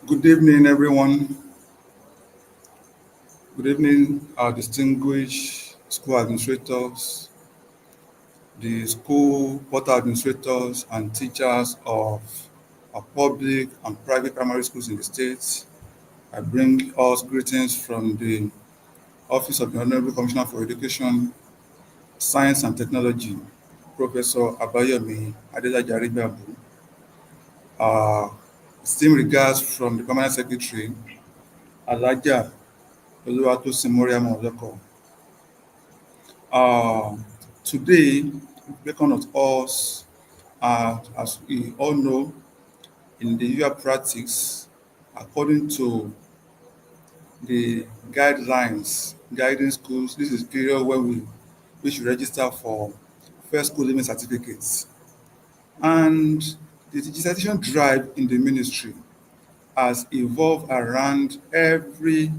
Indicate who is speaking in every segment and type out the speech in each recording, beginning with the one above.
Speaker 1: Good evening, everyone. Good evening, our distinguished school administrators, the school portal administrators, and teachers of our public and private primary schools in the state. I bring us greetings from the Office of the Honorable Commissioner for Education, Science and Technology, Professor Abayomi Adelajaribabu. Esteemed regards from the Permanent Secretary, Alaja Oluwatosin Moriam Oleko. Today, beckon of us, as we all know, in the usual practice, according to the guidelines guiding schools, this is the period when we should register for first school living certificates. And the digitization drive in the ministry has evolved around every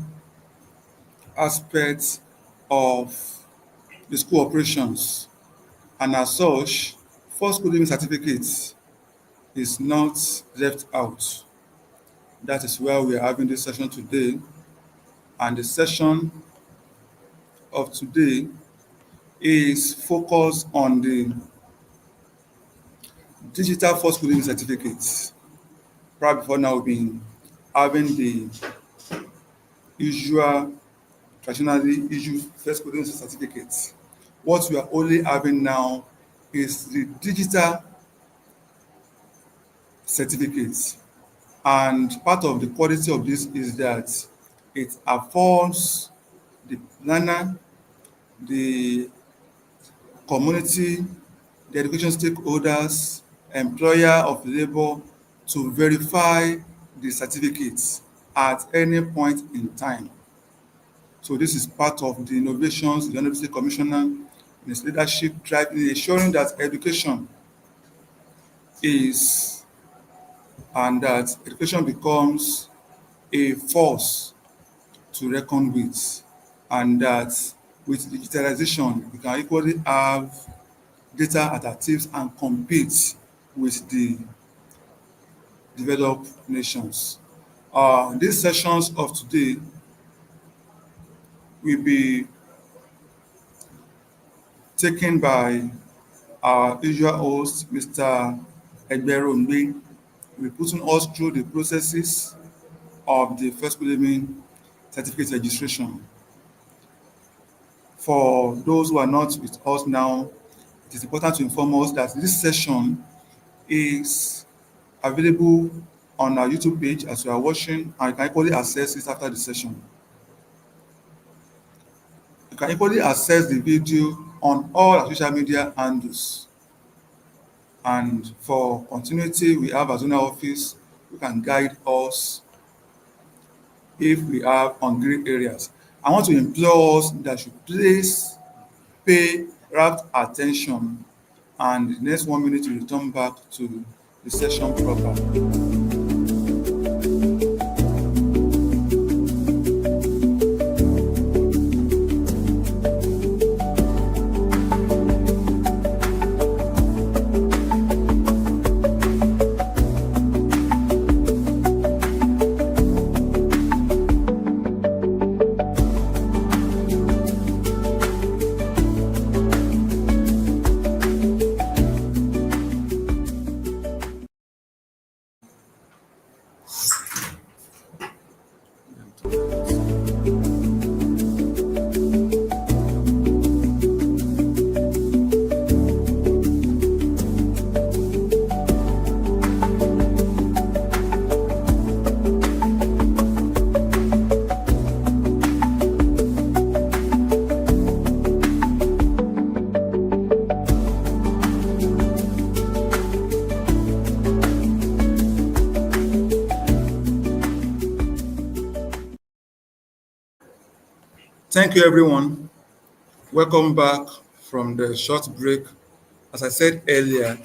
Speaker 1: aspect of the school operations. And as such, first school living certificates is not left out. That is why we are having this session today. And the session of today is focused on the digital first school living certificates. Probably before now, we've been having the usual, traditionally issued first school living certificates. What we are only having now is the digital certificates. And part of the quality of this is that it affords the learner, the community, the education stakeholders, employer of labor to verify the certificates at any point in time. So this is part of the innovations the Honorable State Commissioner in his leadership drive in ensuring that education is and that education becomes a force to reckon with, and that with digitalization we can equally have data alternatives and compete with the developed nations. These sessions of today will be taken by our usual host, Mr. Egberombe. We're putting us through the processes of the first school living certificate registration. For those who are not with us now, it is important to inform us that this session is available on our YouTube page as you are watching, and you can equally access it after the session. You can equally access the video on all our social media handles. And for continuity, we have a zonal office who can guide us if we have hungry areas. I want to implore us that you please pay rapt attention, and the next 1 minute we return back to the session proper. Thank you, everyone. Welcome back from the short break. As I said earlier,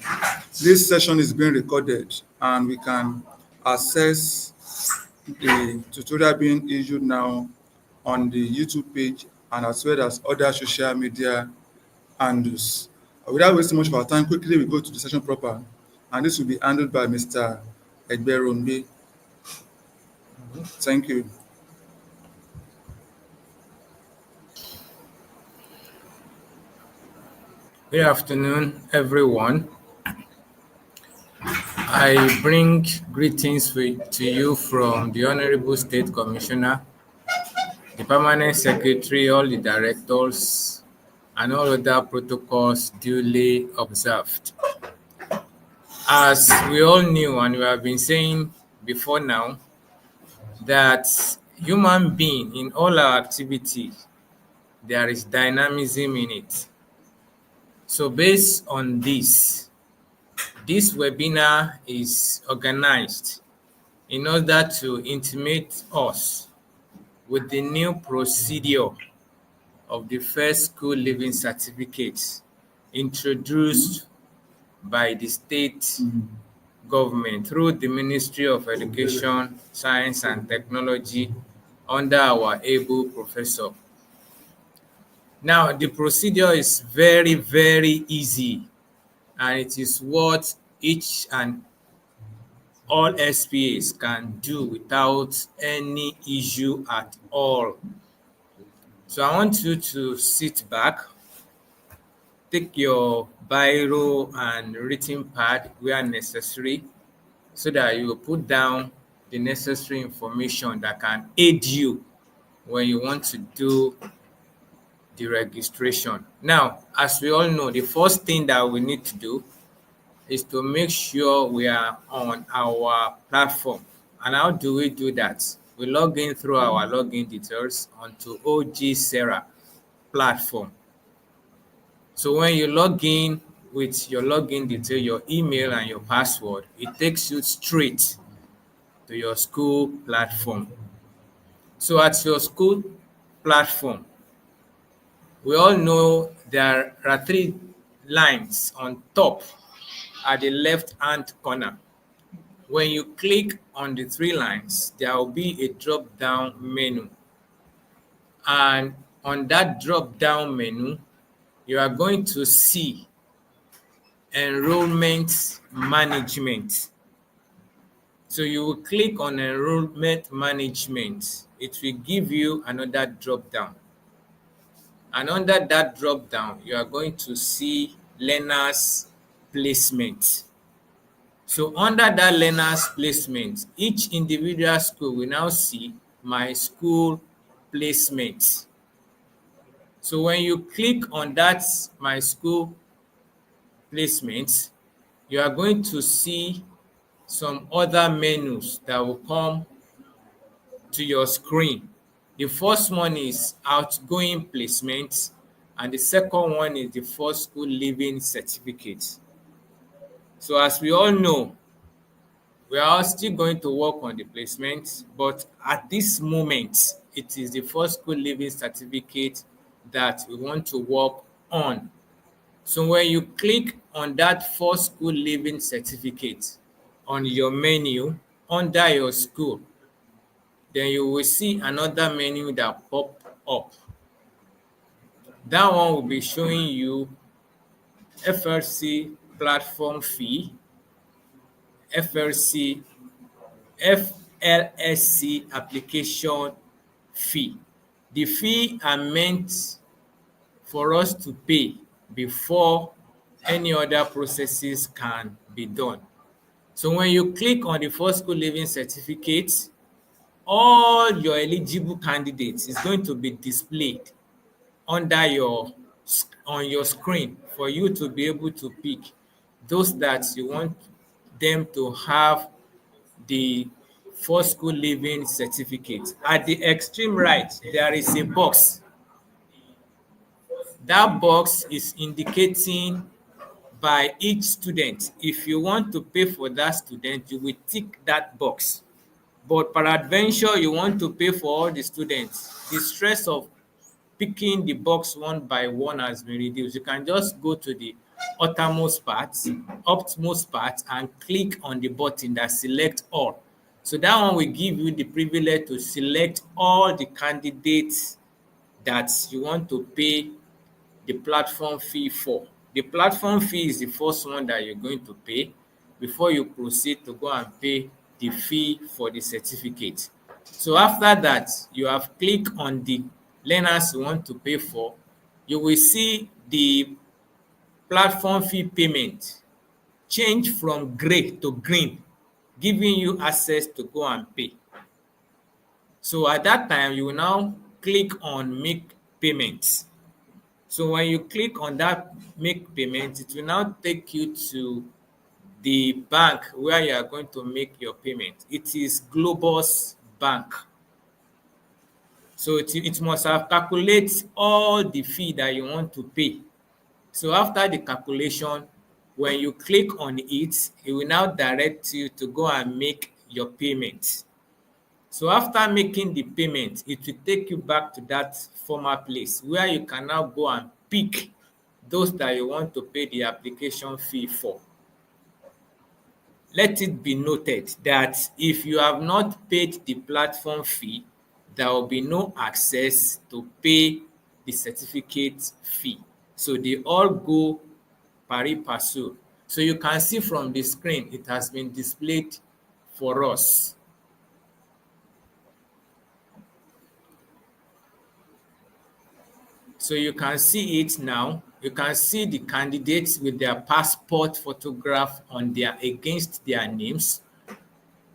Speaker 1: this session is being recorded and we can access the tutorial being issued now on the YouTube page and as well as other social media handles. Without wasting much of our time, quickly we go to the session proper, and this will be handled by Mr. Egberombe. Thank you.
Speaker 2: Good afternoon, everyone. I bring greetings to you from the Honorable State Commissioner, the Permanent Secretary, all the directors, and all other protocols duly observed. As we all knew and we have been saying before now, that human being in all our activities, there is dynamism in it. So based on this webinar is organized in order to intimate us with the new procedure of the first school living certificates introduced by the state government through the Ministry of Education, Science and Technology under our able professor. Now, the procedure is very, very easy, and it is what each and all SPAs can do without any issue at all. So I want you to sit back, take your biro and written pad where necessary, so that you will put down the necessary information that can aid you when you want to do the registration. Now, as we all know, the first thing that we need to do is to make sure we are on our platform. And how do we do that? We log in through our login details onto OG Sarah platform. So when you log in with your login detail, your email and your password, it takes you straight to your school platform. So at your school platform, we all know there are 3 lines on top at the left-hand corner. When you click on the 3 lines, there will be a drop-down menu. And on that drop-down menu, you are going to see enrollment management. So you will click on enrollment management. It will give you another drop-down. And under that drop-down, you are going to see learners placement. So under that learners placement, each individual school will now see my school placement. So when you click on that my school placement, you are going to see some other menus that will come to your screen. The first one is outgoing placement, and the second one is the first school living certificate. So as we all know, we are still going to work on the placement, but at this moment, it is the first school living certificate that we want to work on. So when you click on that first school living certificate on your menu under your school, then you will see another menu that pop up. That one will be showing you FLC platform fee, FLC, FLSC application fee. The fee are meant for us to pay before any other processes can be done. So when you click on the first school living certificate, all your eligible candidates is going to be displayed under on your screen for you to be able to pick those that you want them to have the first school living certificate. At the extreme right, there is a box. That box is indicating by each student. If you want to pay for that student, you will tick that box. But peradventure, you want to pay for all the students, the stress of picking the box one by one has been reduced. You can just go to the upmost part, and click on the button that select all. So that one will give you the privilege to select all the candidates that you want to pay the platform fee for. The platform fee is the first one that you're going to pay before you proceed to go and pay the fee for the certificate. So after that, you have clicked on the learners you want to pay for, you will see the platform fee payment change from gray to green, giving you access to go and pay. So at that time, you will now click on make payments. So when you click on that make payment, it will now take you to the bank where you are going to make your payment. It is Globus Bank. So it must have calculated all the fee that you want to pay. So after the calculation, when you click on it, it will now direct you to go and make your payment. So after making the payment, it will take you back to that former place where you can now go and pick those that you want to pay the application fee for. Let it be noted that if you have not paid the platform fee, there will be no access to pay the certificate fee. So they all go pari passu. So you can see from the screen, it has been displayed for us. So you can see it now. You can see the candidates with their passport photograph on against their names.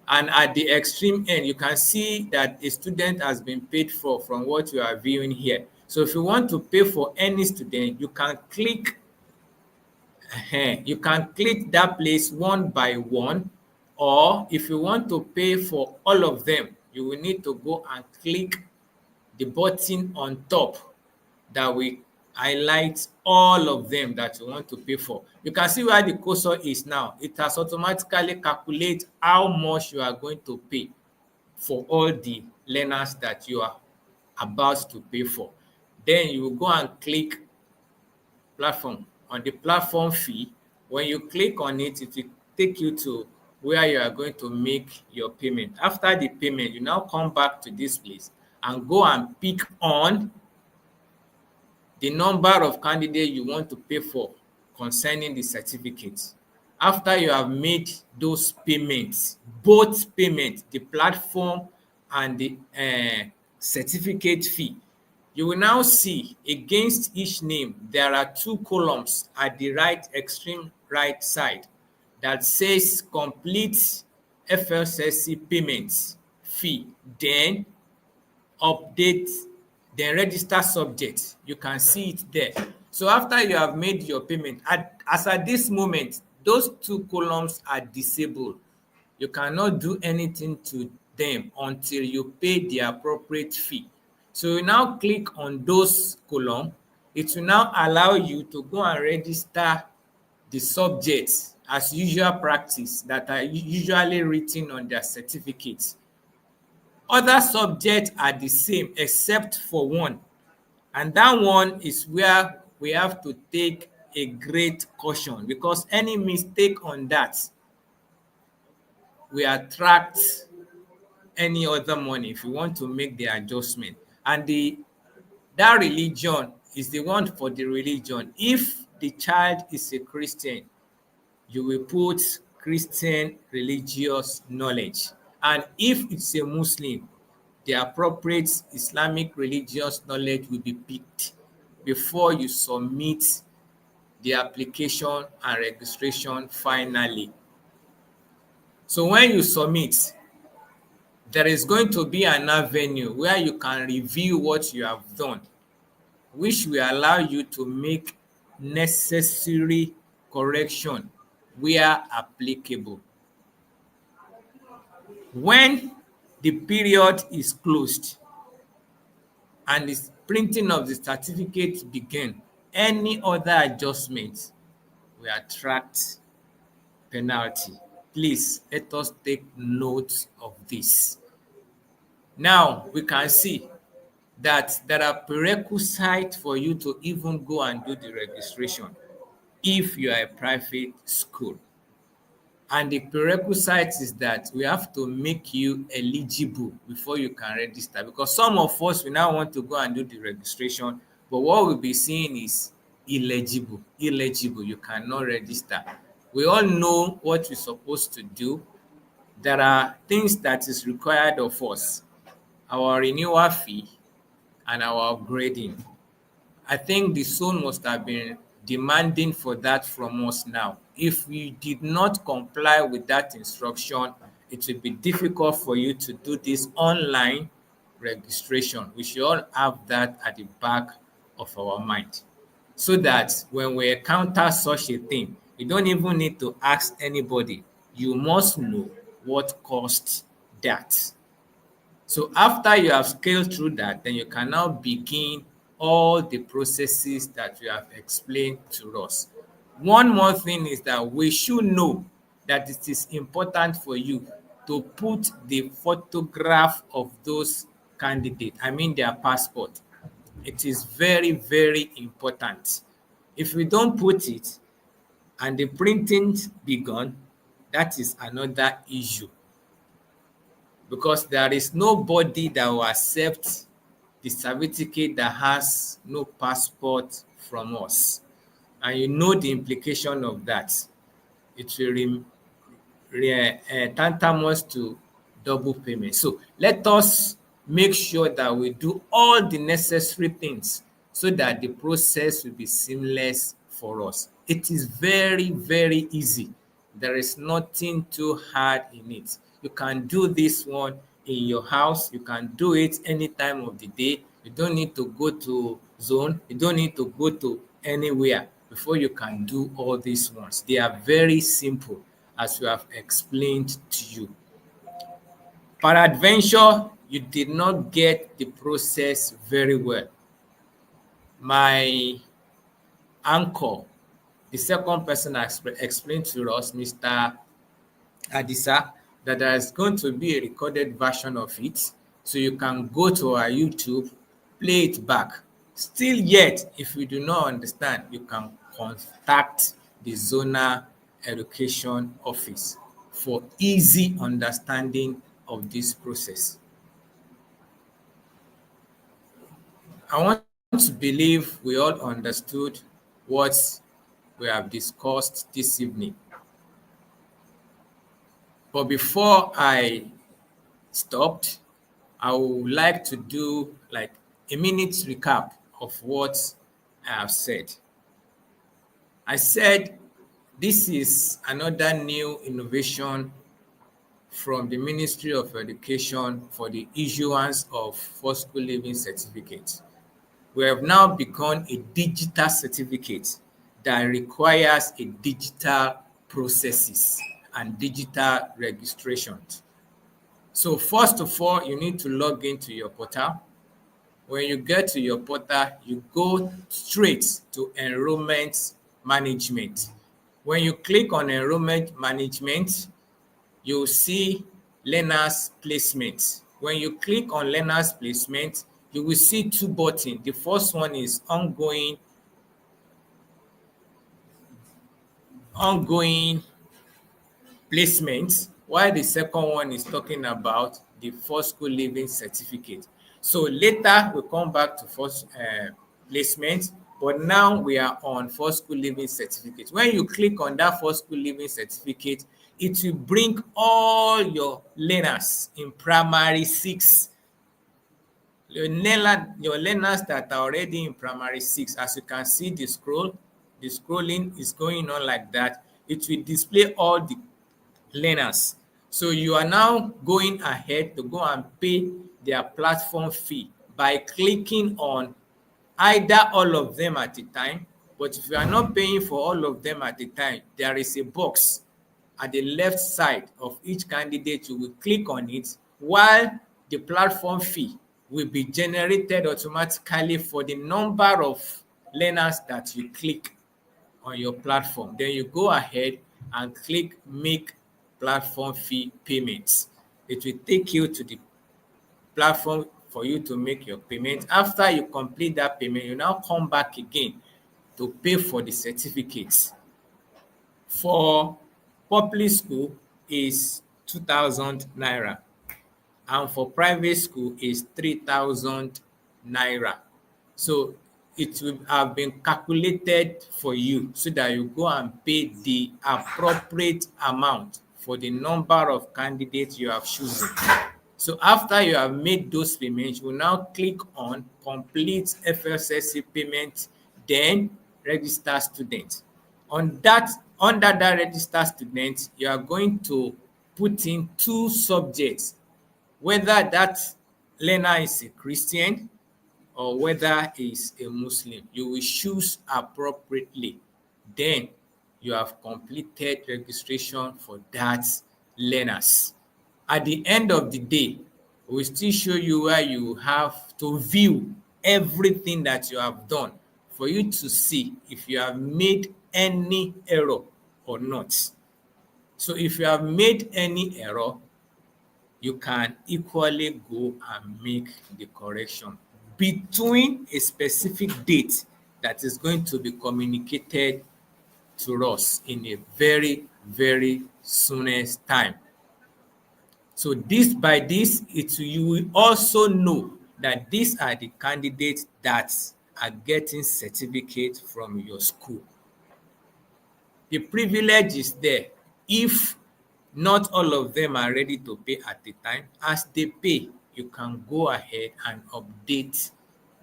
Speaker 2: And at the extreme end, you can see that a student has been paid for from what you are viewing here. So if you want to pay for any student, you can click that place one by one, or if you want to pay for all of them, you will need to go and click the button on top that will highlight all of them that you want to pay for. You can see where the cursor is now. It has automatically calculated how much you are going to pay for all the learners that you are about to pay for. Then you will go and click platform. On the platform fee, when you click on it, it will take you to where you are going to make your payment. After the payment, you now come back to this place and go and pick on the number of candidates you want to pay for concerning the certificate. After you have made those payments, both payments, the platform and the certificate fee, you will now see against each name, there are two columns at the extreme right side that says complete FSLC payments fee, then update, then register subject. You can see it there. So after you have made your payment, as at this moment, those two columns are disabled. You cannot do anything to them until you pay the appropriate fee. So you now click on those column. It will now allow you to go and register the subjects as usual practice that are usually written on their certificates. Other subjects are the same except for one, and that one is where we have to take a great caution, because any mistake on that will attract any other money if you want to make the adjustment. And that religion is the one for the religion. If the child is a Christian, you will put Christian religious knowledge. And if it's a Muslim, the appropriate Islamic religious knowledge will be picked before you submit the application and registration finally. So when you submit, there is going to be an avenue where you can review what you have done, which will allow you to make necessary correction where applicable. When the period is closed and the printing of the certificate begin, any other adjustment will attract penalty. Please let us take note of this. Now we can see that there are prerequisites for you to even go and do the registration if you are a private school. And the prerequisite is that we have to make you eligible before you can register, because some of us will now want to go and do the registration, but what we'll be seeing is illegible, you cannot register. We all know what we're supposed to do. There are things that is required of us: our renewal fee and our upgrading. I think the zone must have been demanding for that from us now. If we did not comply with that instruction, it will be difficult for you to do this online registration. We should all have that at the back of our mind, so that when we encounter such a thing, you don't even need to ask anybody. You must know what caused that. So after you have scaled through that, then you can now begin all the processes that you have explained to us. One more thing is that we should know that it is important for you to put the photograph of those candidates, I mean their passport. It is very, very important. If we don't put it and the printing begun, that is another issue, because there is nobody that will accept the certificate that has no passport from us. And you know the implication of that. It will tantamount to double payment. So let us make sure that we do all the necessary things so that the process will be seamless for us. It is very, very easy. There is nothing too hard in it. You can do this one in your house. You can do it any time of the day. You don't need to go to zone. You don't need to go to anywhere before you can do all these ones. They are very simple, as we have explained to you. Peradventure, you did not get the process very well. My uncle, the second person I explained to us, Mr. Adisa, that there is going to be a recorded version of it, so you can go to our YouTube, play it back. Still yet, if you do not understand, you can contact the zonal education office for easy understanding of this process. I want to believe we all understood what we have discussed this evening. But before I stopped, I would like to do like a minute recap of what I have said. I said this is another new innovation from the Ministry of Education for the issuance of first school leaving certificates. We have now become a digital certificate that requires a digital processes. and digital registrations. So first of all, you need to log into your portal. When you get to your portal, you go straight to enrollment management. When you click on enrollment management, you'll see learners placement. When you click on learners placement, you will see two buttons. The first one is ongoing placement, while the second one is talking about the first school living certificate. So later we'll come back to first placement, but now we are on first school living certificate. When you click on that first school living certificate, it will bring all your learners in primary 6. Your learners that are already in primary 6, as you can see the scrolling is going on like that. It will display all the learners. So you are now going ahead to go and pay their platform fee by clicking on either all of them at a time. But if you are not paying for all of them at a time, there is a box at the left side of each candidate. You will click on it, while the platform fee will be generated automatically for the number of learners that you click on your platform. Then you go ahead and click make platform fee payments. It will take you to the platform for you to make your payment. After you complete that payment, you now come back again to pay for the certificates. For public school is 2,000 naira, and for private school is 3,000 naira. So it will have been calculated for you so that you go and pay the appropriate amount for the number of candidates you have chosen. So after you have made those payments, you now click on complete FSLC payment, then register student. Under that register student, you are going to put in two subjects, whether that learner is a Christian or whether is a Muslim. You will choose appropriately. Then you have completed registration for that learners. At the end of the day, we still show you where you have to view everything that you have done for you to see if you have made any error or not. So if you have made any error, you can equally go and make the correction between a specific date that is going to be communicated to us in a very, very soonest time. So by this, you will also know that these are the candidates that are getting certificate from your school. The privilege is there. If not all of them are ready to pay at the time, as they pay, you can go ahead and update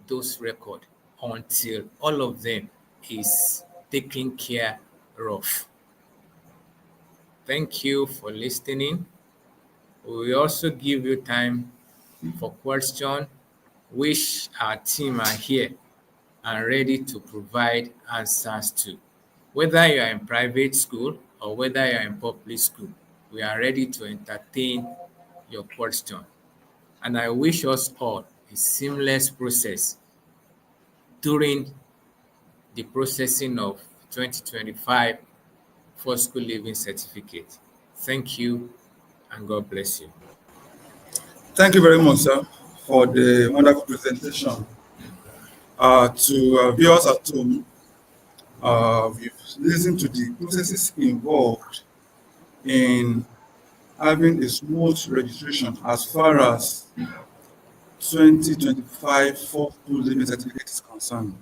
Speaker 2: those records until all of them is taken care of. Thank you for listening. We will also give you time for question, which our team are here and ready to provide answers to. Whether you are in private school or whether you are in public school, we are ready to entertain your question. And I wish us all a seamless process during the processing of 2025 First School Living Certificate. Thank you and God bless you.
Speaker 1: Thank you very much, sir, for the wonderful presentation. To viewers at home, we've listened to the processes involved in having a smooth registration as far as 2025 Fourth School Living Certificate is concerned.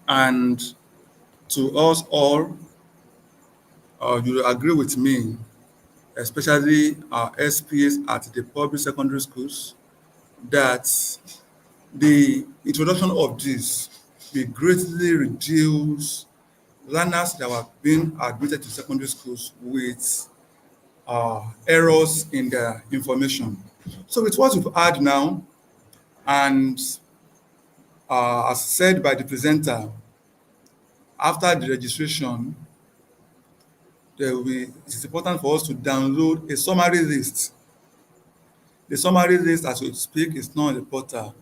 Speaker 1: And to us all, you will agree with me, especially our SPs at the public secondary schools, that the introduction of this will greatly reduce learners that have been admitted to secondary schools with errors in their information. So with what we've had now, and as said by the presenter, after the registration, it is important for us to download a summary list. The summary list, as we speak, is not on the portal.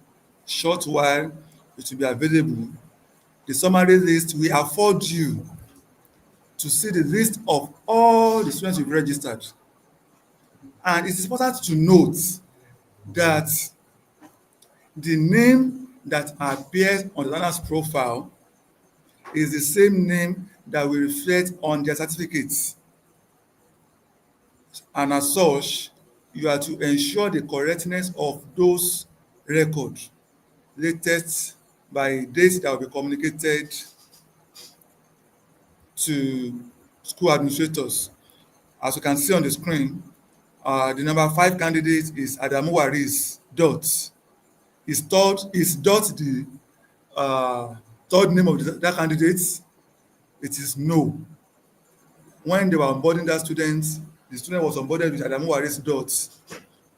Speaker 1: Short while it will be available. The summary list will afford you to see the list of all the students you've registered. And it is important to note that the name that appears on the learner's profile is the same name that will reflect on their certificates. And as such, you are to ensure the correctness of those records, latest by dates that will be communicated to school administrators. As you can see on the screen, the number 5 candidate is Adamu Waris Dot. Is Dot the third name of that candidate? It is no. When they were onboarding that student, the student was onboarded with Adamu Waris Dot.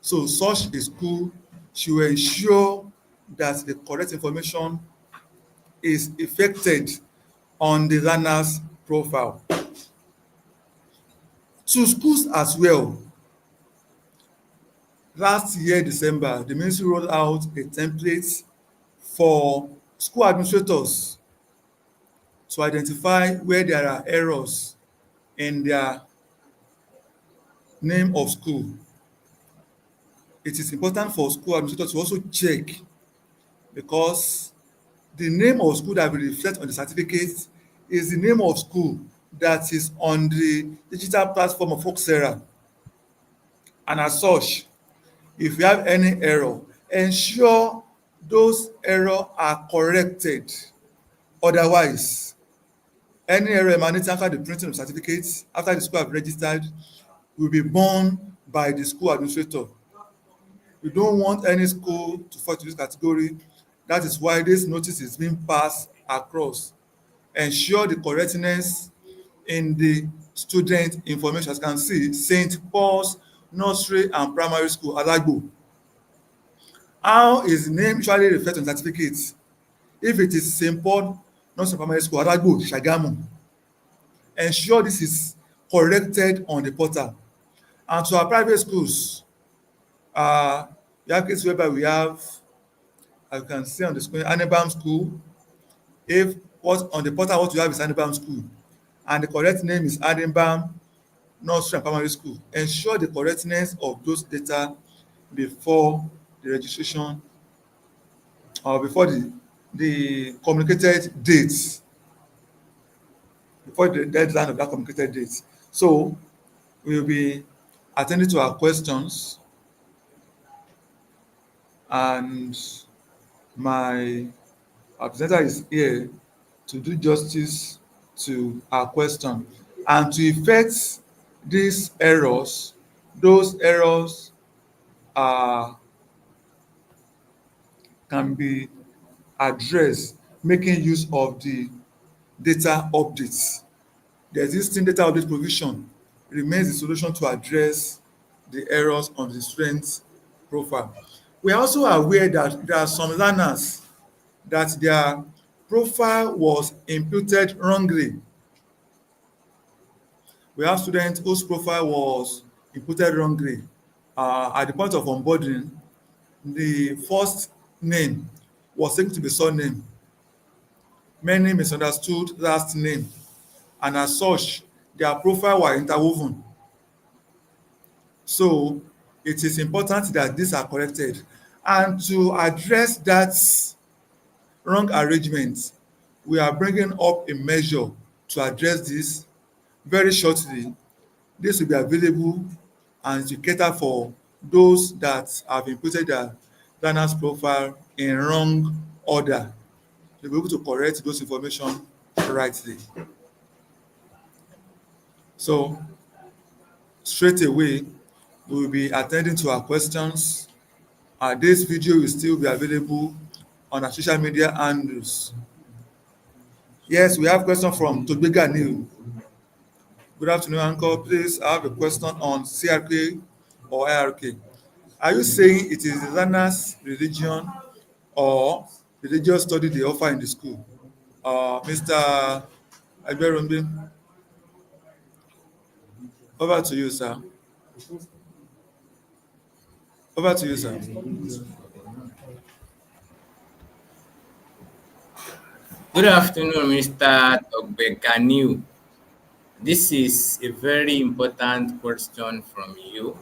Speaker 1: So such a school should ensure that the correct information is effected on the learner's profile. To schools as well, last year December, the ministry rolled out a template for school administrators to identify where there are errors in their name of school. It is important for school administrators to also check, because the name of school that will reflect on the certificate is the name of school that is on the digital platform of Coursera. And as such, if you have any error, ensure those errors are corrected. Otherwise, any error emanating after the printing of certificates, after the school have registered, will be borne by the school administrator. We don't want any school to fall into this category. That is why this notice is being passed across. Ensure the correctness in the student information. As you can see, St. Paul's Nursery and Primary School, Alagbo. How is the name usually referred to in certificates? If it is St. Paul Nursery and Primary School, Alagbo, Shagamu, ensure this is corrected on the portal. And to our private schools, we have cases whereby we have, as you can see on the screen, Anibam School. If what on the portal what you have is Anibam School, and the correct name is Anibam Nursery and Primary School, ensure the correctness of those data before the registration or before the communicated dates, before the deadline of that communicated date. So we will be attending to our questions, and my presenter is here to do justice to our question and to effect these errors. Those errors can be addressed making use of the data updates. The existing data update provision remains the solution to address the errors on the student's profile. We are also aware that there are some learners that their profile was imputed wrongly. We have students whose profile was imputed wrongly. At the point of onboarding, the first name was taken to be surname. Many misunderstood last name, and as such, their profile were interwoven. So it is important that these are corrected. And to address that wrong arrangement, we are bringing up a measure to address this very shortly. This will be available and to cater for those that have inputted their learner's profile in wrong order. To be able to correct those information rightly. So straight away, we will be attending to our questions. This video will still be available on our social media handles. Yes, we have question from Togbega Neil. Good afternoon, Uncle. Please, I have a question on CRK or IRK. Are you saying it is the learner's religion or religious study they offer in the school? Mr. Agberombi. Over to you, sir. Over to you, sir.
Speaker 2: Good afternoon, Mr. Togbekaniu. This is a very important question from you.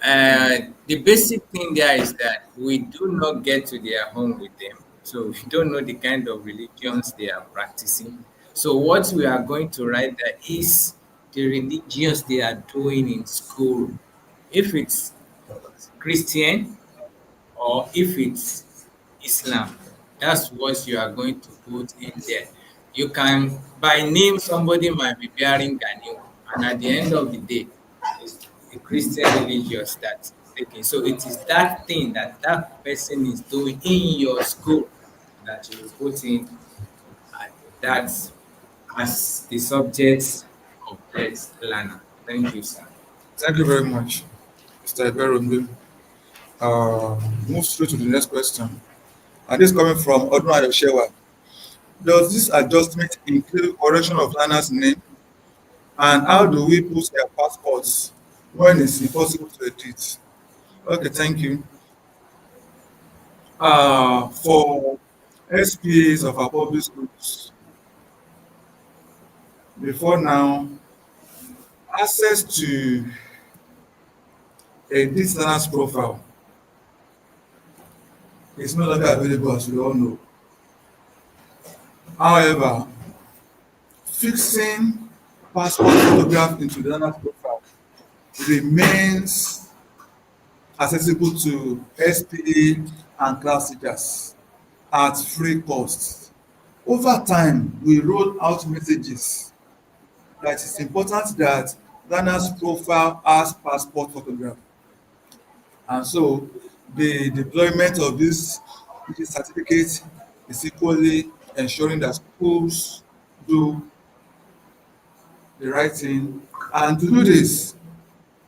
Speaker 2: The basic thing there is that we do not get to their home with them. So we don't know the kind of religions they are practicing. So what we are going to write there is the religions they are doing in school. If it's Christian or if it's Islam, that's what you are going to put in there. You can, by name, somebody might be bearing Ghanaian, and at the end of the day, it's a Christian religious that's taking. So it is that thing that that person is doing in your school that you will put in that as the subject of that learner. Thank you, sir.
Speaker 1: Thank you very much, Mr. Iberombe. Move straight to the next question. And this coming from Odun Ayoshewa. Does this adjustment include correction of learner's name? And how do we put their passports when it's impossible to edit? Okay, thank you. For SPAs of our public schools, before now, access to a learner's profile is no longer available, as we all know. However, fixing passport photograph into the learner's profile remains accessible to SPA and class teachers at free cost. Over time, we rolled out messages that it's important that learner's profile has passport photograph. And so the deployment of this certificate is equally ensuring that schools do the right thing. And to do this,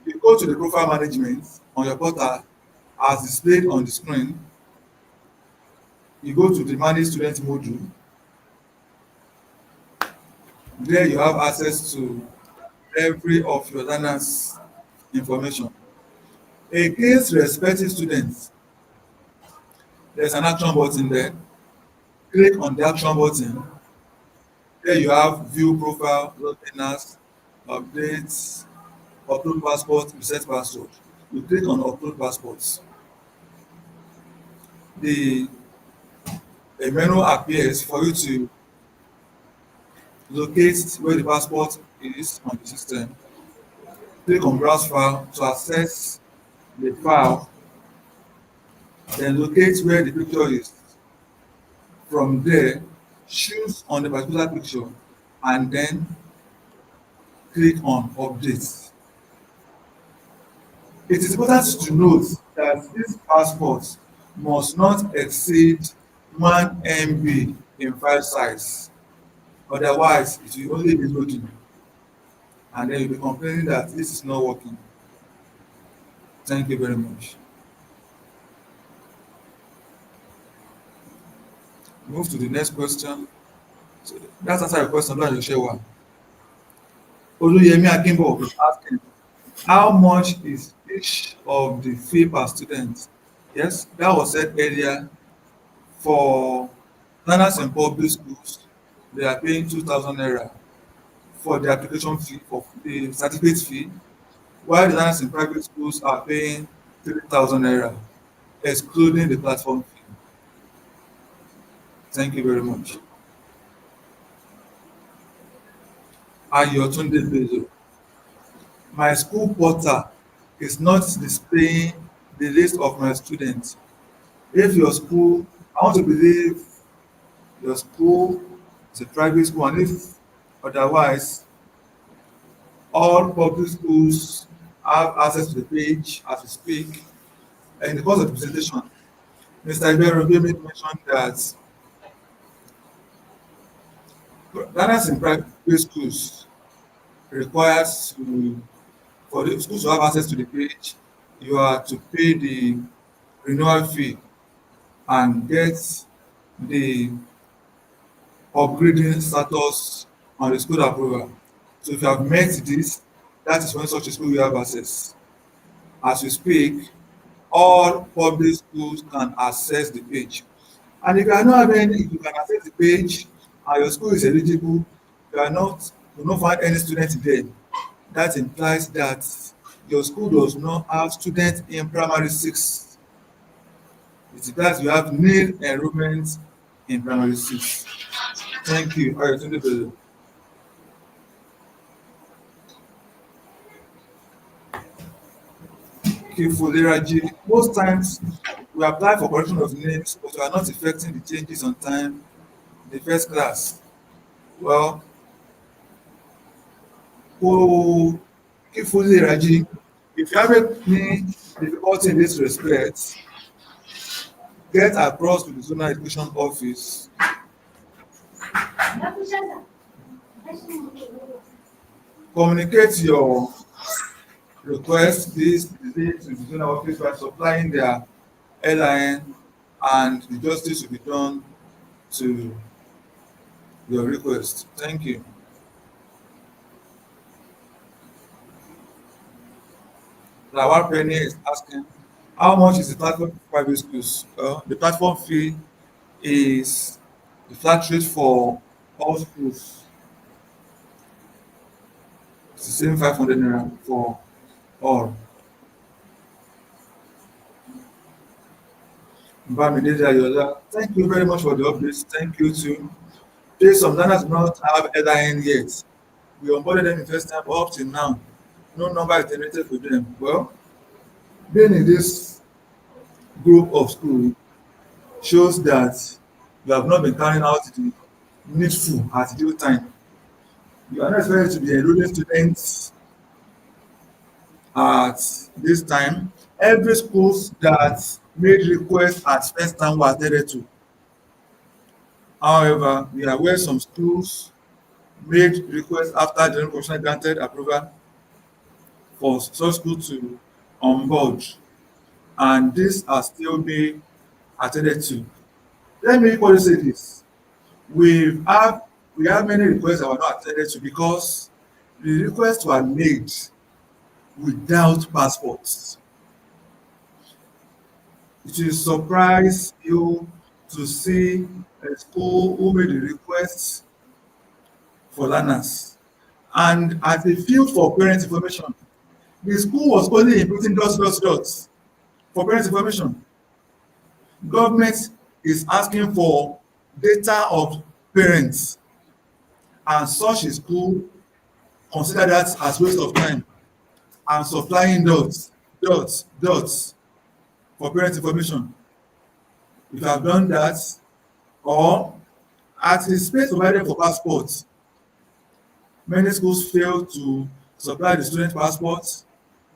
Speaker 1: you go to the profile management on your portal as displayed on the screen. You go to the manage student module. There you have access to every of your learners' information. Against respective students, there's an action button there. Click on the action button. There you have view profile, learners, updates, upload passport, reset password. You click on upload passports. The a menu appears for you to locate where the passport is on the system. Click on browse file to access the file, then locate where the picture is. From there, choose on the particular picture and then click on update. It is important to note that this passport must not exceed 1 MB in file size. Otherwise, it will only be loading. And then you'll be complaining that this is not working. Thank you very much. Move to the next question. So that's answer your question, Lord Yoshewa. Oluyemi Akimbo is asking, how much is each of the fee per student? Yes, that was said earlier. For learners in public schools, they are paying 2,000 naira for the application fee, for the certificate fee, while the learners in private schools are paying 3,000 naira, excluding the platform fee. Thank you very much. Ayotunde Bezo. My school portal is not displaying the list of my students. If your school, I want to believe your school is a private school, and if otherwise, all public schools have access to the page as we speak. In the course of the presentation, Mr. Ibero mentioned that learners in private schools requires to, for the schools to have access to the page, you are to pay the renewal fee and get the upgrading status on the school approval. So if you have met this, that is when such a school will have access. As we speak, all public schools can access the page. And if you are not having any, if you can access the page and your school is eligible, you not find any student there. That implies that your school does not have students in primary six. It implies you have nil enrollment in primary six. Thank you. Ayotunde Bello. Kifuleraji. Most times we apply for correction of names, but we are not effecting the changes on time in the first class. Well, who Kifuleraji, if you have any difficulty in this respect, get across to the zonal education office. Communicate your request this disease to the zonal office by supplying their LIN, and the justice will be done to your request. Thank you. Lawal Penny is asking, how much is the platform for private schools? The platform fee is the flat rate for all schools. It's the same 500 naira for all. Bamidele Ayola, thank you very much for the updates. Thank you too. Please, some learners do not have LIN yet. We onboarded them the first time up till now. No number is generated for them. Well, being in this group of school shows that you have not been carrying out the needful at due time. You are not expected to be enrolling students at this time. Every schools that made requests at first time were attended to. However, we are aware some schools made requests after the commission granted approval for such school to onboard, and these are still being attended to. Let me equally say this: we have many requests that were not attended to because the requests were made without passports. It will surprise you to see a school who made the requests for learners, and as a field for parent information, the school was only inputting dots for parent information. Government is asking for data of parents, and such a school consider that as waste of time and supplying dots for parent information. If you have done that, or at the space provided for passports, many schools fail to supply the student passports.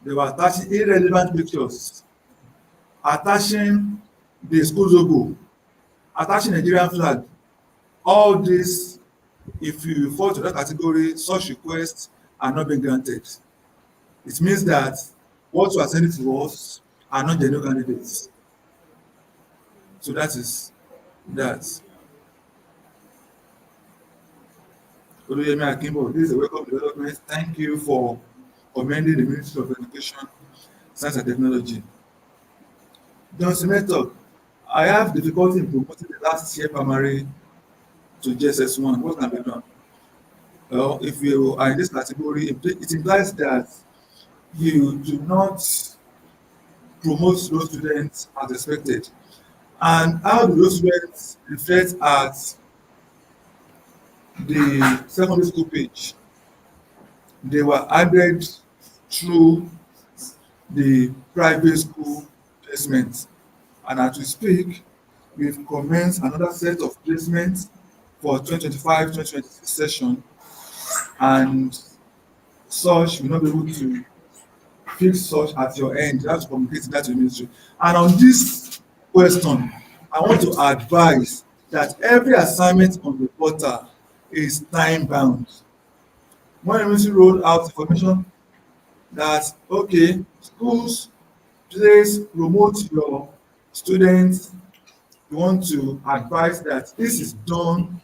Speaker 1: They were attaching irrelevant pictures, attaching the school logo, attaching Nigerian flag. All this, if you fall to that category, such requests are not being granted. It means that what you are sending to us are not genuine candidates. So that is that. Oluyemi Akimbo, this is a welcome development. Thank you for commending the Ministry of Education, Science and Technology. Johnson Method, I have difficulty in promoting the last year primary to JSS1. What can be done? Well, if you are in this category, it implies that you do not promote those students as expected. And how do those students reflect at the secondary school page? They were added through the private school placement. And as we speak, we've commenced another set of placements for 2025-2026 session, and such will not be able to fix such at your end. You have to communicate that to the ministry. And on this question, I want to advise that every assignment on the portal is time bound. When the ministry rolled out information that, okay, schools, please promote your students, we want to advise that this is done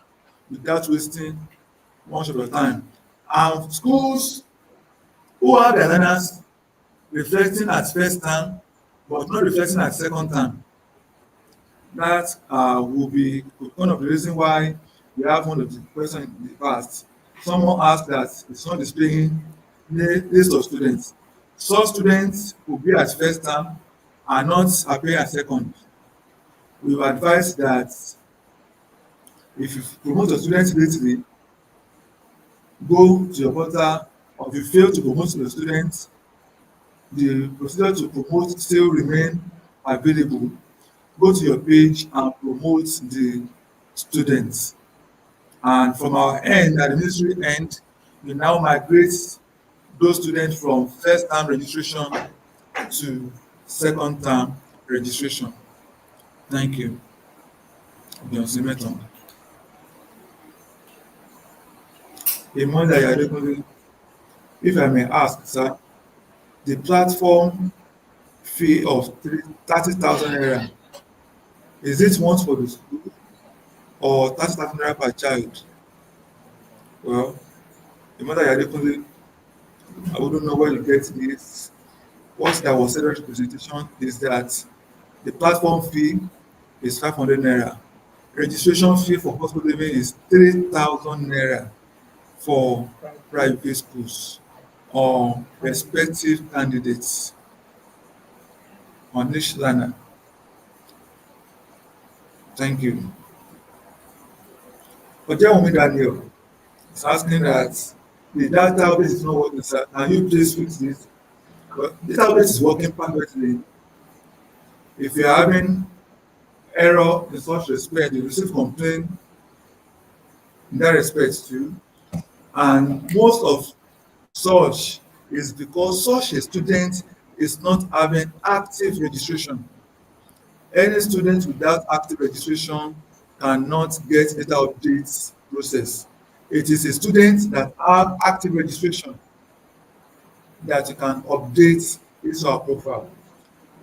Speaker 1: without wasting much of your time. And schools who have their learners reflecting at first term but not reflecting at second term. That will be one of the reasons why we have one of the questions in the past. Someone asked that it's not displaying the list of students. Some students will be at first term and not appear at second. We've advised that if you promote your students lately, go to your portal, or if you fail to promote your students, the procedure to promote still remain available. Go to your page and promote the students. And from our end, at the ministry end, we now migrate those students from first term registration to second term registration. Thank you. Beyonce Meton. Imonda Yadekunle, if I may ask, sir, the platform fee of 30,000 naira, is it once for the school or 30,000 naira per child? Well, Imonda Yadekunle, I wouldn't know where you get this. What that was said in the presentation is that the platform fee is 500 naira. Registration fee for hospital living is 3,000 naira for private schools or respective candidates on each learner. Thank you. Ojewumi Daniel is asking that the database is not working, sir. Can you please fix this? Well, the database is working perfectly. If you are having error in such respect, you receive complaint in that respect too. And most of such is because such a student is not having active registration. Any student without active registration cannot get data updates process. It is a student that have active registration that you can update his or her profile.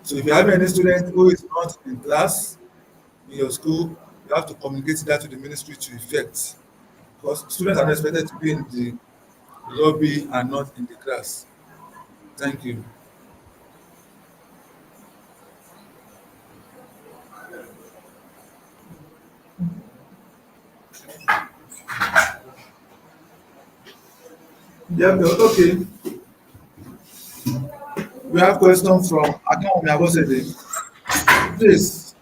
Speaker 1: So if you have any student who is not in class in your school, you have to communicate that to the ministry to effect, because students are not expected to be in the lobby and not in the class. Thank you. Yeah, okay. We have question from Akanwumi Abosede. Please,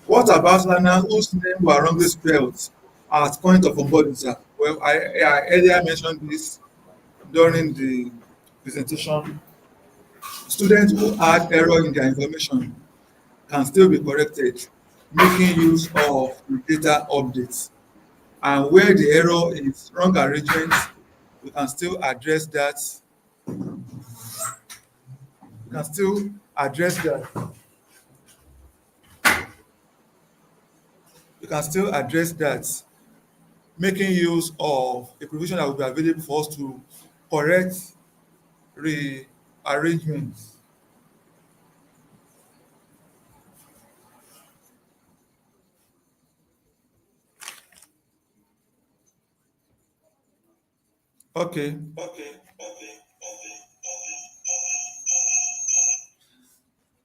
Speaker 1: what about learners whose name were wrongly spelled at point of onboarding, sir? Well, I earlier mentioned this during the presentation. Students who had error in their information can still be corrected, making use of the data updates. And where the error is wrong arrangement, we can still address that. We can still address that. We can still address that, making use of a provision that will be available for us to correct rearrangements. Okay.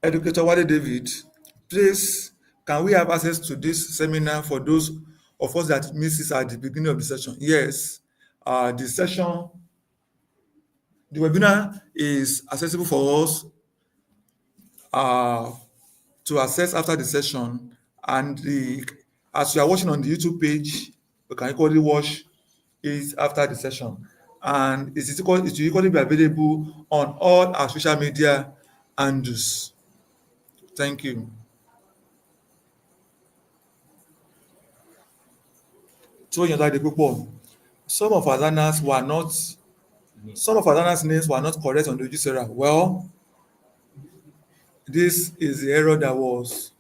Speaker 1: Educator Wale David, please, can we have access to this seminar for those of us that missed it at the beginning of the session? Yes. The webinar is accessible for us uh, to access after the session, and as you are watching on the YouTube page, you can equally watch it after the session, and it will equally be available on all our social media handles. Thank you. So Yondade púpọ̀, some of our learners names were not correct on the Ojúṣera. Well, this is the error that was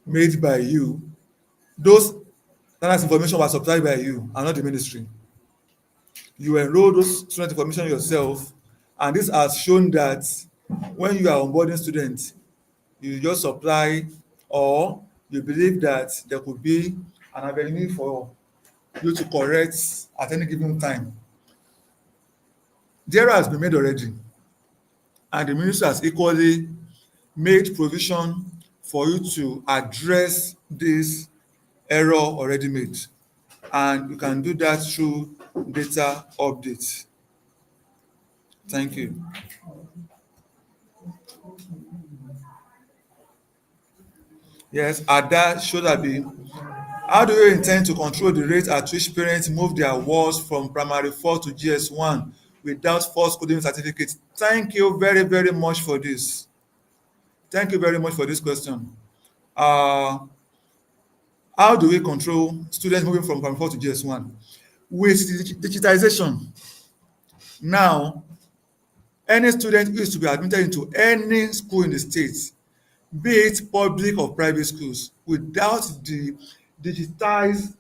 Speaker 1: made by you. Those learners' information was supplied by you and not the ministry. You enroll those student information yourself, and this has shown that when you are onboarding students, you just supply, or you believe that there could be an avenue for you to correct at any given time. The error has been made already. And the ministry has equally made provision for you to address this error already made. And you can do that through data updates. Thank you. Yes, Ada Shodabi. How do you intend to control the rate at which parents move their wards from primary 4 to GS1 without forced coding certificates? Thank you very, very much for this. Thank you very much for this question. How do we control students moving from primary 4 to GS1? With digitization, now, any student who is to be admitted into any school in the state, be it public or private schools, without the digitized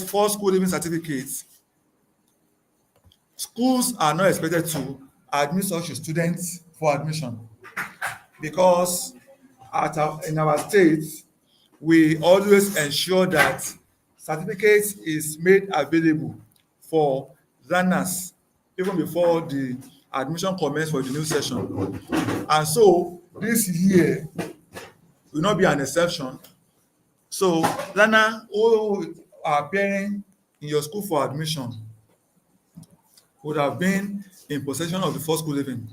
Speaker 1: full school living certificates, schools are not expected to admit such students for admission, because in our state we always ensure that certificate is made available for learners even before the admission commence for the new session. And so this year will not be an exception. So learners who are appearing in your school for admission would have been in possession of the first school living.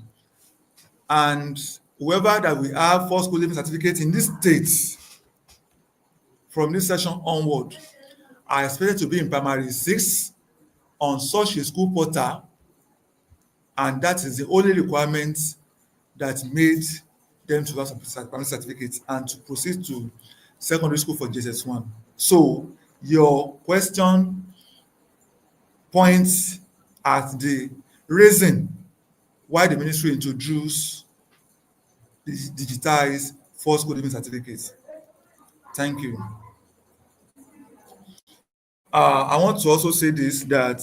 Speaker 1: And whoever that we have first school living certificate in this state from this session onward are expected to be in primary 6 on such a school portal, and that is the only requirement that made them to have primary certificate and to proceed to secondary school for JSS1. So your question points at the reason why the ministry introduced the digitized first school living certificate. Thank you. I want to also say this, that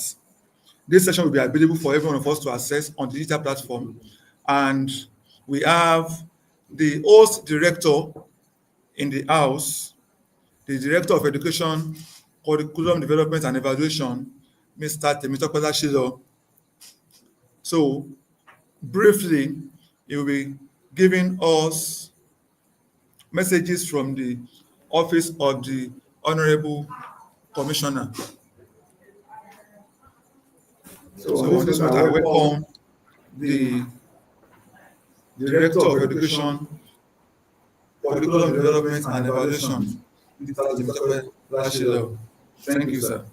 Speaker 1: this session will be available for every one of us to access on the digital platform. And we have the host director in the house, the Director of Education, Curriculum Development and Evaluation, Mr. Temitope Shilo. So briefly, he will be giving us messages from the office of the Honorable Commissioner. So on this note, I welcome the Director of Education, Curriculum Development and Evaluation, Mr. Temitope Shilo. Thank you, sir.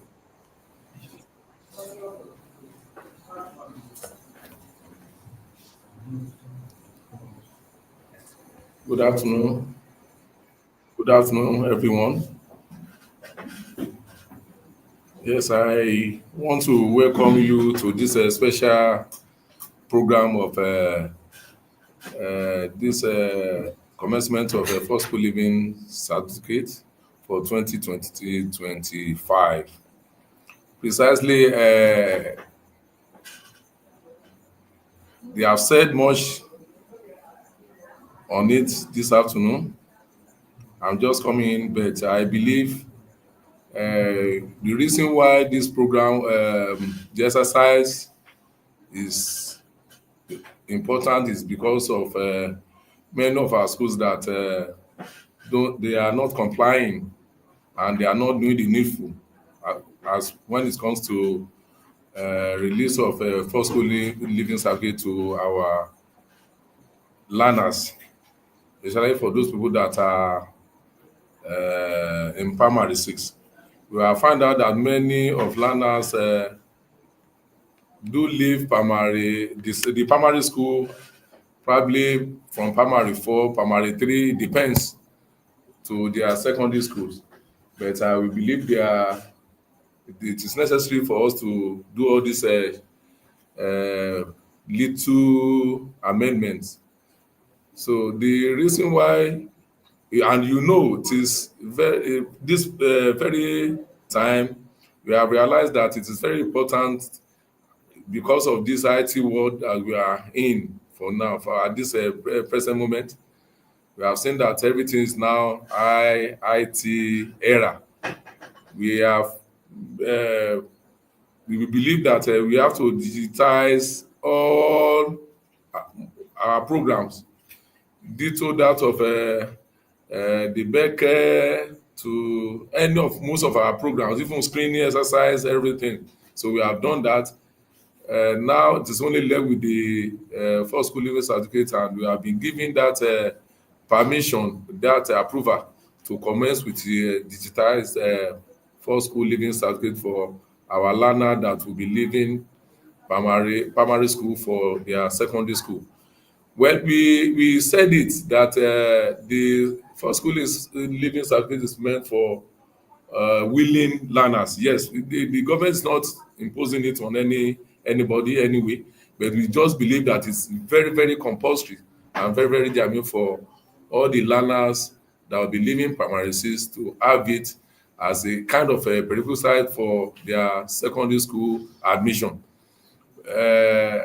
Speaker 3: Good afternoon. Good afternoon, everyone. Yes, I want to welcome you to this special program of this commencement of the first school living certificate for 2020-25. Precisely, they have said much on it this afternoon. I'm just coming in, but I believe the reason why this program, the exercise is important is because of many of our schools that they are not complying and they are not doing the needful as when it comes to release of first school living certificate to our learners, especially for those people that are in primary 6. We have found out that many of learners do leave the primary school probably from primary 4, primary 3, depends, to their secondary schools. But we believe it is necessary for us to do all these little amendments. So the reason why, and it is this very time we have realized that it is very important because of this IT world that we are in for now, for at this present moment. We have seen that everything is now IT era. We have we believe that we have to digitize all our programs, ditto that of the Becker to any of most of our programs, even screening exercise, everything. So we have done that. Now it is only left with the first school living certificate, and we have been given that permission, that approval to commence with the digitized first school living certificate for our learner that will be leaving primary school for their secondary school. Well, we said it that the first school is living certificate is meant for willing learners. Yes, the government is not imposing it on anybody anyway, but we just believe that it's very, very compulsory and very, very genuine for all the learners that will be leaving primary six to have it as a kind of a prerequisite for their secondary school admission. Uh,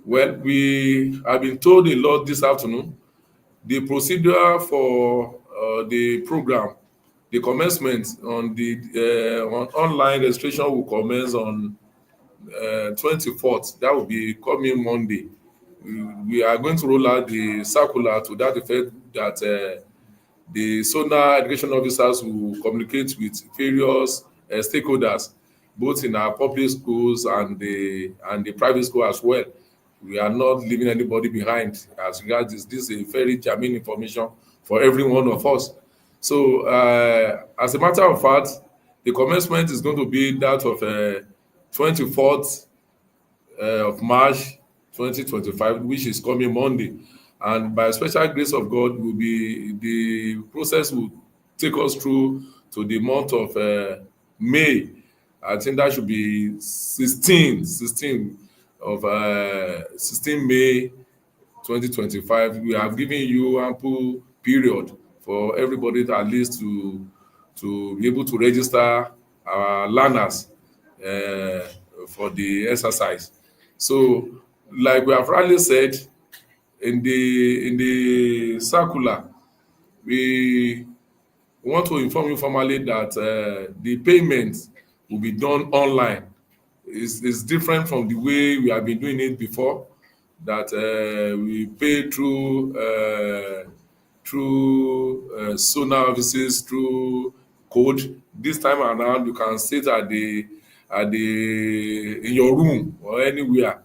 Speaker 3: well, we have been told a lot this afternoon. The procedure for the program, the commencement on the on online registration will commence on 24th. That will be coming Monday. We are going to roll out the circular to that effect that the zonal education officers will communicate with various stakeholders, both in our public schools and the private school as well. We are not leaving anybody behind as regards this. This is a very germane information for every one of us. So, as a matter of fact, the commencement is going to be that of 24th of March 2025, which is coming Monday. And by special grace of God, will be the process will take us through to the month of May. I think that should be 16 May 2025. We have given you ample period for everybody to at least to be able to register our learners for the exercise. So, like we have rightly said, in the circular, we want to inform you formally that the payment will be done online. It's different from the way we have been doing it before, that we pay through Sona offices, through code. This time around, you can sit at the in your room or anywhere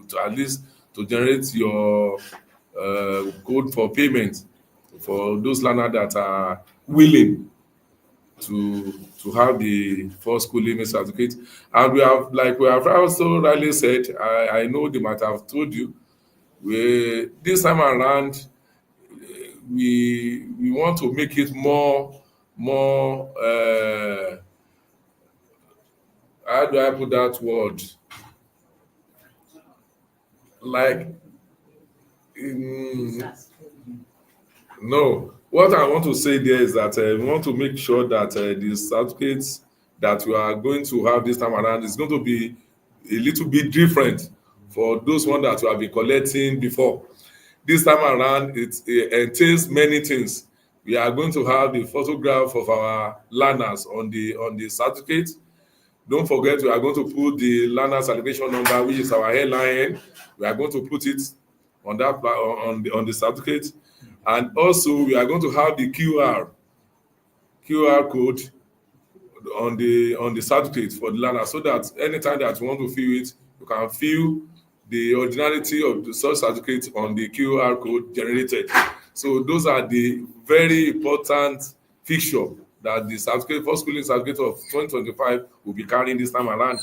Speaker 3: to at least to generate your code for payment for those learners that are willing to have the first school living certificate. And we have, like we have also rightly said, I know they might have told you, this time around we want to make it more how do I put that word? Like no, what I want to say there is that we want to make sure that the certificates that we are going to have this time around is going to be a little bit different for those ones that we have been collecting before. This time around, it entails many things. We are going to have the photograph of our learners on the certificate. Don't forget, we are going to put the learner certification number, which is our headline. We are going to put it on that on the certificate, and also we are going to have the QR code on the certificate for the learner, so that anytime that you want to fill it, you can fill the originality of the such certificate on the QR code generated. So those are the very important feature that the certificate for schooling certificate of 2025 will be carrying this time around.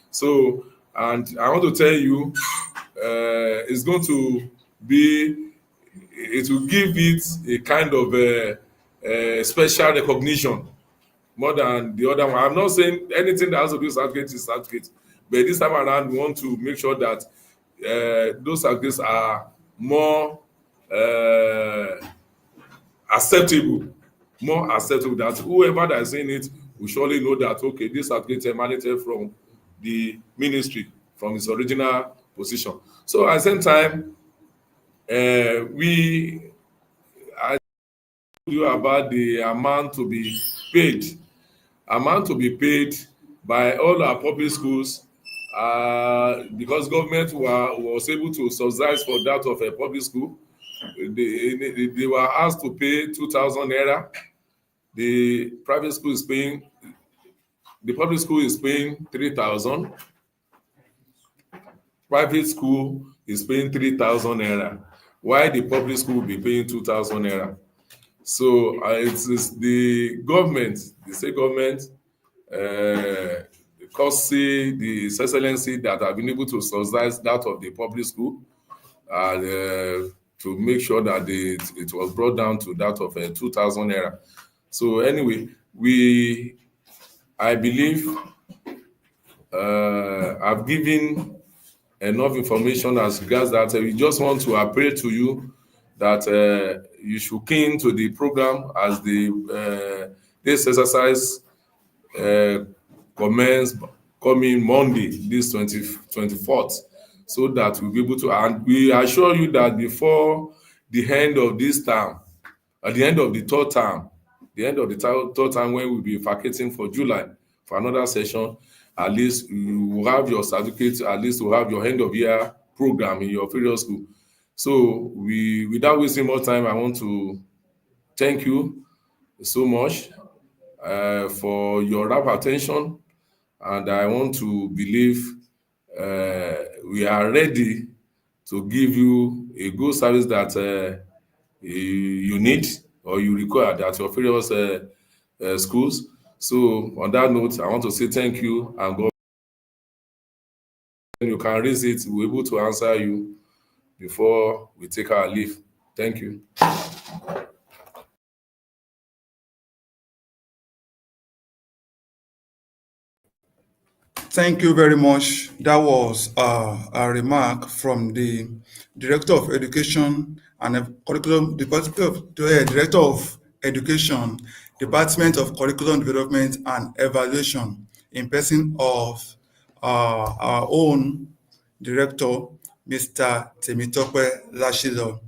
Speaker 3: So, and I want to tell you, it's going to be, it will give it a kind of a special recognition more than the other one. I'm not saying anything that has to do with certificate is certificate, but this time around we want to make sure that those certificates are more acceptable, that whoever that is saying it will surely know that, okay, this certificate emanated from the ministry, from its original position. So at the same time, I told you about the amount to be paid by all our public schools because government was able to subsidize for that of a public school, they were asked to pay 2,000 naira. The private school is paying, the public school is paying 3,000. Private school is paying 3,000 naira. Why the public school will be paying 2,000 naira? So it's the government, the state government, the COSI, the FSLC that have been able to subsidize that of the public school, to make sure that it was brought down to that of 2,000 naira. So anyway, I believe I've given enough information as regards that. We just want to appeal to you that you should key into the program as this exercise commence coming Monday, this 24th, so that we'll be able to, and we assure you that before the end of this term, at the end of the third term, when we'll be vacating for July for another session, at least you will have your certificate, at least you will have your end of year program in your previous school. So without wasting more time, I want to thank you so much for your rapt attention, and I want to believe we are ready to give you a good service that you need or you require at your various schools. So on that note, I want to say thank you, and God, you can raise it, we're able to answer you before we take our leave. Thank you.
Speaker 1: Thank you very much. That was a remark from the Director of Education and Curriculum, Director of Education, Department of Curriculum Development and Evaluation, in person of our own Director, Mr. Temitope Lashilo.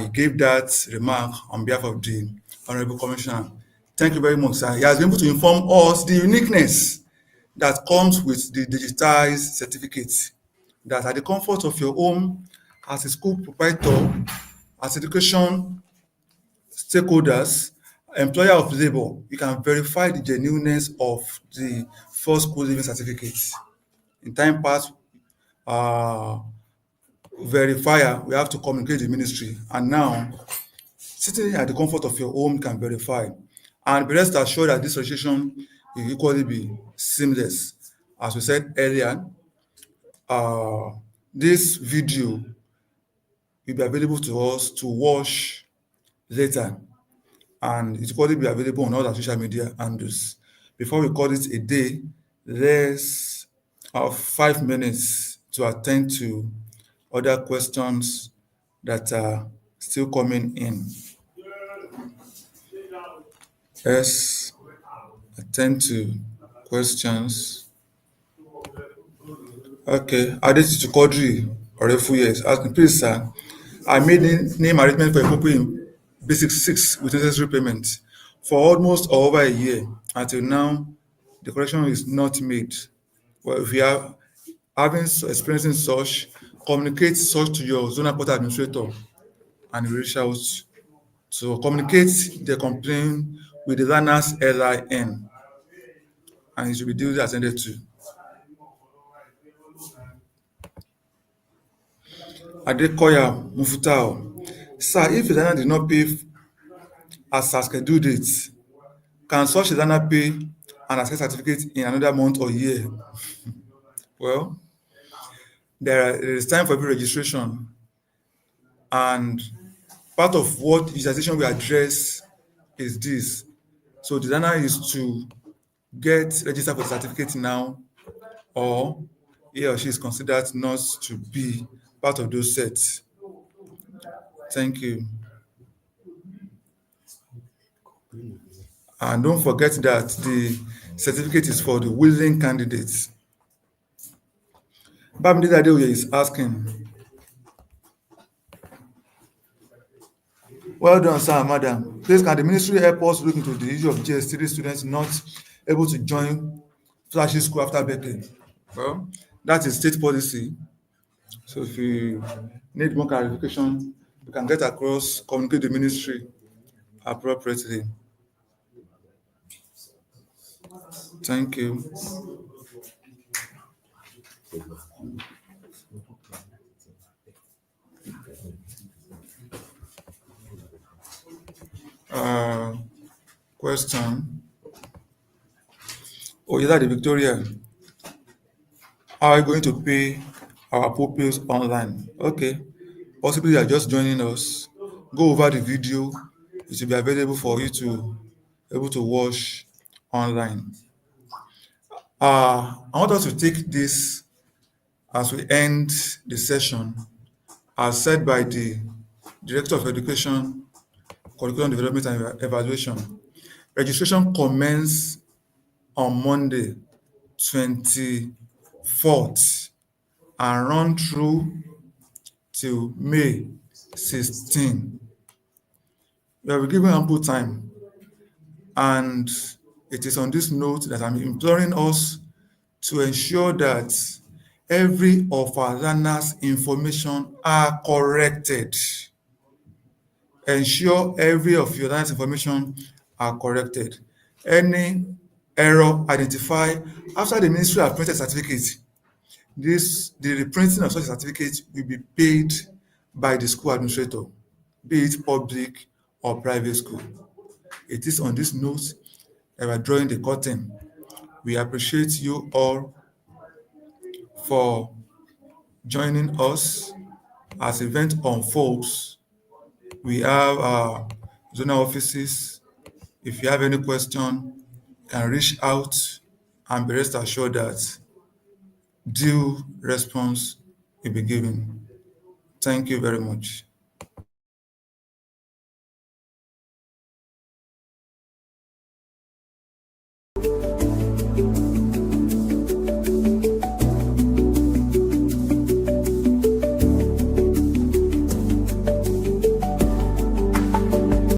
Speaker 1: He gave that remark on behalf of the Honorable Commissioner. Thank you very much, sir. He has been able to inform us the uniqueness that comes with the digitized certificate, that at the comfort of your home, as a school proprietor, as education stakeholders, employer of labor, you can verify the genuineness of the first school living certificate. In time past, verifier, we have to communicate with the ministry, and now sitting at the comfort of your home can verify. And be rest assured that this registration will equally be seamless. As we said earlier, this video will be available to us to watch later, and it will be available on all our social media handles. Before we call it a day, let's have 5 minutes to attend to other questions that are still coming in. Let's attend to questions. Okay, Adetitu Quadri Orefuye is asking, please, sir, I made name arrangement for a pupil in Basic 6 with necessary payment for almost or over a year. Until now, the correction is not made. Well, if you are experiencing such, communicate such to your zonal portal administrator and reach out to communicate the complaint with the learner's LIN, and it should be duly attended to. Adekoya Mufutao, sir, if the learner did not pay as a scheduled date, can such a learner pay and access certificate in another month or year? Well, there is time for every registration, and part of what digitization will address is this. So the learner is to get registered for the certificate now, or he or she is considered not to be part of those sets. Thank you. And don't forget that the certificate is for the willing candidates. Bamidi Adeoye is asking, well done, sir and madam. Please, can the ministry help us look into the issue of GS3 students not able to join flagship school after birthday? Well, that is state policy. So if you need more clarification, you can get across, communicate the ministry appropriately. Thank you. Uh, Question. Oh, is that the Victoria? How are you going to pay our pupils online? Okay. Possibly you are just joining us. Go over the video. It will be available for you to able to watch online. I want us to take this as we end the session, as said by the Director of Education, Curriculum Development and Evaluation. Registration commence on Monday, 24th, and run through till May 16. We have been given ample time, and it is on this note that I'm imploring us to ensure that every of our learners' information are corrected. Ensure every of your learners' information are corrected. Any error identified after the ministry have printed certificate, the reprinting of such certificate will be paid by the school administrator, be it public or private school. It is on this note that we are drawing the curtain. We appreciate you all for joining us as event unfolds. We have our zonal offices. If you have any question, you can reach out and be rest assured that due response will be given. Thank you very much.